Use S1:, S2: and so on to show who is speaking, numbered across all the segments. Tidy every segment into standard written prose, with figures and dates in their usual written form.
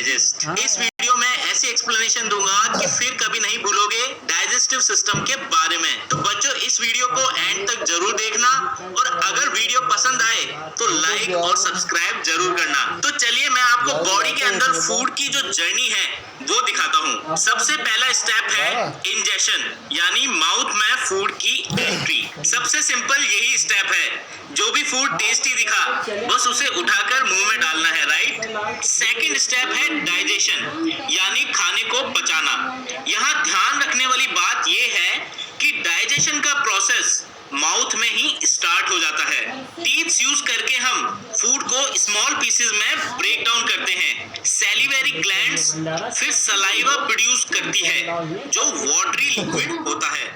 S1: Digest. इस video में ऐसी एक्सप्लेनेशन दूंगा कि फिर कभी नहीं भूलोगे डाइजेस्टिव सिस्टम के बारे में। तो बच्चों इस वीडियो को एंड तक जरूर देखना और अगर वीडियो पसंद आए तो लाइक और सब्सक्राइब जरूर करना। तो चलिए मैं आपको बॉडी के अंदर फूड की जो जर्नी है वो दिखाता हूँ। सबसे पहला स्टेप है इंजेशन, यानी माउथ में फूड की एंट्री। सबसे सिंपल यही स्टेप है। जो भी फूड टेस्टी दिखा बस उसे उठाकर मुंह में डालना है, राइट। सेकंड स्टेप है डाइजेशन, यानी खाने को पचाना। यहाँ ध्यान रखने वाली बात यह है कि डाइजेशन का प्रोसेस माउथ में ही स्टार्ट हो जाता है। टीथ्स यूज करके हम फूड को स्मॉल पीसेस में ब्रेक डाउन करते हैं। सैलिवरी ग्लैंड्स फिर सलाइवा प्रोड्यूस करती है जो वाटरी लिक्विड होता है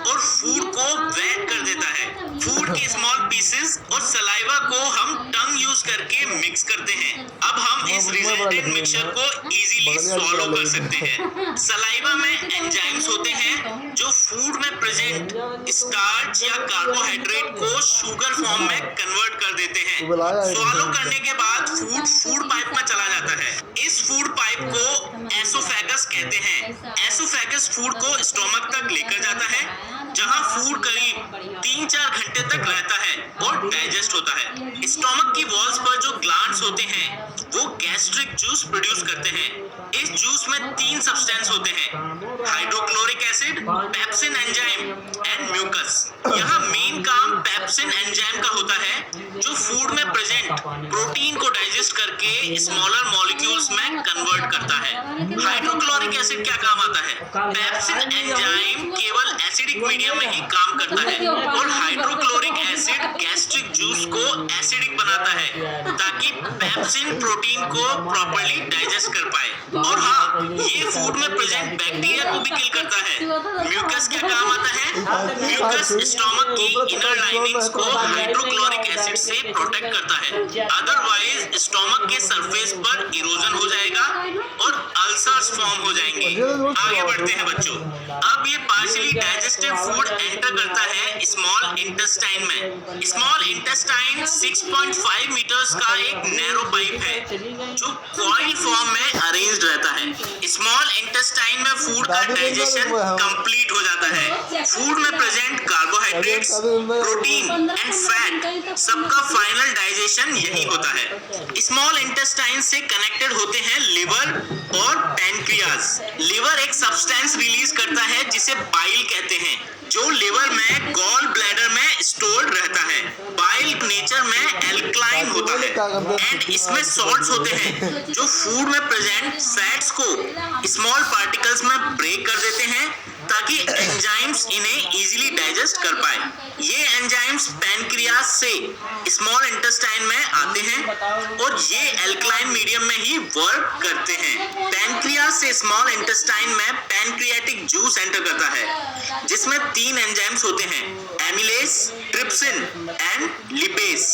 S1: और फूड को वेट कर देता है। फूड के स्मॉल पीसेस और सलाइवा को हम टंग यूज करके मिक्स करते हैं। अब हम इस रिजल्टेंट मिक्सचर को इजीली सॉलो कर सकते हैं। सलाइवा में एंजाइम्स होते हैं जो फूड में प्रेजेंट स्टार्च या कार्बोहाइड्रेट को शुगर फॉर्म में कन्वर्ट कर देते हैं। सॉलो करने के बाद फूड पाइप में चला जाता है। इस फूड पाइप को एसोफेगस कहते हैं। एसोफेगस फूड को स्टोमक तक लेकर जाता है जहां फूड करीब 3-4 घंटे तक रहता है और डाइजेस्ट होता है। स्टोमक की वॉल्स पर जो ग्लैंड्स होते हैं वो गैस्ट्रिक जूस प्रोड्यूस करते हैं। इस जूस में 3 सब्सटेंस होते हैं, hydrochloric acid, pepsin enzyme and mucus. यहाँ मेन काम पेप्सिन एंजाइम का होता है जो फूड में प्रेजेंट प्रोटीन को डाइजेस्ट करके स्मॉलर मॉलिक्यूल्स में कन्वर्ट करता है। हाइड्रोक्लोरिक एसिड क्या काम आता है? पेप्सिन एंजाइम केवल एसिडिक मीडियम में ही काम करता है और हाइड्रोक्लोरिक एसिड गैस्ट्रिक जूस को एसिडिक बनाता है ताकि पेप्सिन प्रोटीन को प्रॉपर्ली डाइजेस्ट कर पाए। और हाँ, ये फूड में प्रेजेंट बैक्टीरिया को भी किल करता है। म्यूकस क्या काम आता है? म्यूकस स्टोमक की इनर लाइनिंग्स को हाइड्रोक्लोरिक एसिड से प्रोटेक्ट करता है, अदरवाइज स्टोमक के सरफेस पर इरोजन हो जाएगा और अल्सर्स फॉर्म हो जाएंगे। आगे बढ़ते हैं बच्चों। अब ये पार्शियली डाइजेस्टिव फूड एंटर करता है स्मॉल इंटेस्टाइन में। स्मॉल इंटेस्टाइन 6.5 मीटर्स का एक नैरो पाइप है जो कॉइल फॉर्म में अरेंज्ड रहता है। स्मॉल इंटेस्टाइन में फूड का डाइजेशन कंप्लीट हो जाता है। फूड में present carbohydrates, protein and fat सबका फाइनल डाइजेशन यही होता है। स्मॉल इंटेस्टाइन से कनेक्टेड होते हैं लिवर और पैनक्रियाज। लिवर एक सब्सटेंस रिलीज करता है जिसे बाइल कहते हैं, जो लिवर में गॉल ब्लैडर में स्टोर्ड रहता है। बाइल नेचर में एल्कलाइन होता है एंड इसमें सॉल्ट्स होते हैं जो फूड में प्रेजेंट फैट्स को स्मॉल पार्टिकल्स में ब्रेक कर देते हैं ताकि एंजाइम्स इन्हें इजीली डाइजेस्ट कर पाए। ये एंजाइम्स पैनक्रियाज से स्मॉल इंटेस्टाइन में आते हैं और ये एल्कलाइन मीडियम में ही वर्क करते हैं। पैनक्रियाज से स्मॉल इंटेस्टाइन में पैनक्रियाटिक जूस एंटर करता है जिसमें 3 एंजाइम्स होते हैं, amylase, trypsin and lipase.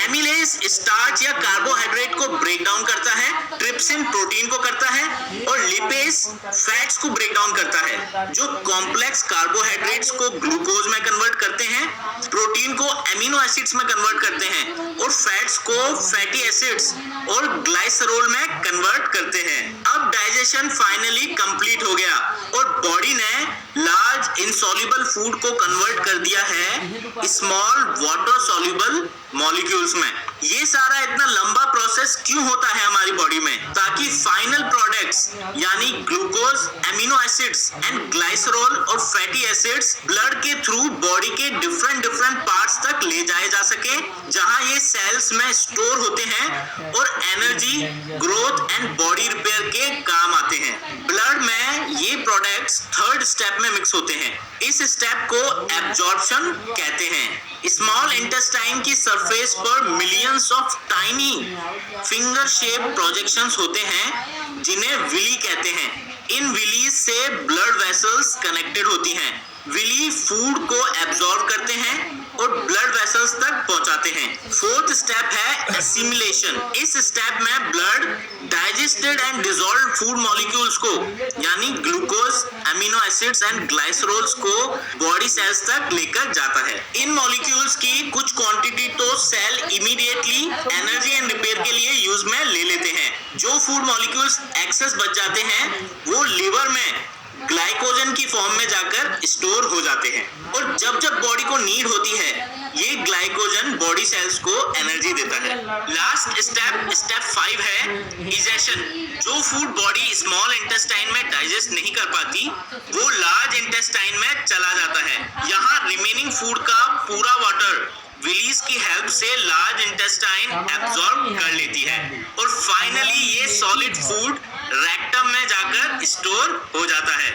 S1: Amylase starch या कार्बोहाइड्रेट को ब्रेक डाउन करता है, ट्रिप्सिन प्रोटीन को करता है और लिपेज फैट्स को ब्रेक डाउन करता है जो कॉम्प्लेक्स कार्बोहाइड्रेट्स को ग्लूकोज में कन्वर्ट करते हैं, प्रोटीन को एमिनो एसिड्स में कन्वर्ट करते हैं और फैट्स को फैटी एसिड्स और ग्लाइसरोल में कन्वर्ट करते हैं। अब डाइजेशन फाइनली कंप्लीट हो गया और बॉडी ने लार्ज इनसॉल्युबल फूड को कन्वर्ट कर दिया है स्मॉल वाटर सॉल्युबल मॉलिक्यूल्स में। ये सारा इतना लंबा प्रोसेस क्यों होता है हमारी बॉडी में? ताकि फाइनल प्रोडक्ट्स यानी glucose, amino acids and glycerol और फैटी एसिड्स ब्लड के थ्रू बॉडी के डिफरेंट पार्ट्स तक ले जाए जा सके, जहां ये सेल्स में स्टोर होते हैं और energy, growth and body repair के काम आते हैं। ब्लड में ये प्रोडक्ट्स 3rd स्टेप में मिक्स होते हैं। इस स्टेप को एब्जॉर्प्शन कहते हैं। स्मॉल इंटेस्टाइन की सरफेस पर millions of tiny finger shape projections होते हैं जिन्हें विली कहते हैं। इन विलीज से ब्लड वेसल्स कनेक्टेड होती हैं विली फूड को एब्जॉर्ब करते हैं और ब्लड वेसल्स तक पहुंचाते हैं। फोर्थ स्टेप है एसिमिलेशन। इस स्टेप में blood digested and dissolved food molecules को यानी glucose, amino acids and glycerols को बॉडी सेल्स तक लेकर जाता है। इन मॉलिक्यूल्स की कुछ क्वांटिटी तो cell immediately energy and repair के लिए यूज में ले लेते हैं। जो फूड मॉलिक्यूल्स एक्सेस बच जाते हैं वो लिवर में ग्लाइकोजन की फॉर्म में जाकर स्टोर हो जाते हैं और जब जब बॉडी को नीड होती है ये ग्लाइकोजन बॉडी सेल्स को एनर्जी देता है। लास्ट स्टेप 5 है इजेशन। जो फूड बॉडी स्मॉल इंटेस्टाइन में डाइजेस्ट नहीं कर पाती वो लार्ज इंटेस्टाइन में चला जाता है। यहाँ रिमेनिंग फूड का पूरा वाटर विलीज की हेल्प से लार्ज इंटेस्टाइन एब्जॉर्ब कर लेती है और फाइनली ये सॉलिड फूड रेक्टम में जाकर स्टोर हो जाता है।